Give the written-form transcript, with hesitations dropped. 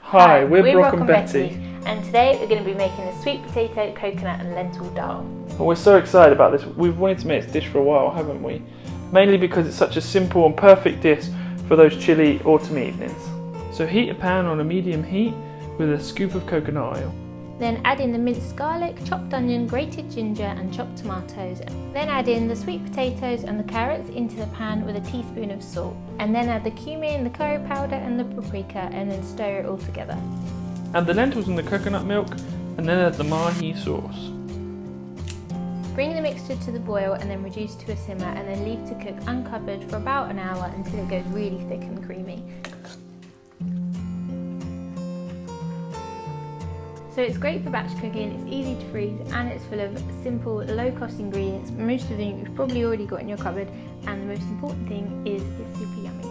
Hi, we're Brock and Betty. And today we're going to be making a sweet potato, coconut and lentil dal. And we're so excited about this. We've wanted to make this dish for a while, haven't we? Mainly because it's such a simple and perfect dish for those chilly autumn evenings. So heat a pan on a medium heat with a scoop of coconut oil. Then add in the minced garlic, chopped onion, grated ginger and chopped tomatoes. Then add in the sweet potatoes and the carrots into the pan with a teaspoon of salt. And then add the cumin, the curry powder and the paprika and then stir it all together. Add the lentils and the coconut milk and then add the MAHI sauce. Bring the mixture to the boil and then reduce to a simmer and then leave to cook uncovered for about an hour until it goes really thick and creamy. So it's great for batch cooking, it's easy to freeze and it's full of simple, low-cost ingredients, most of them you've probably already got in your cupboard, and the most important thing is it's super yummy.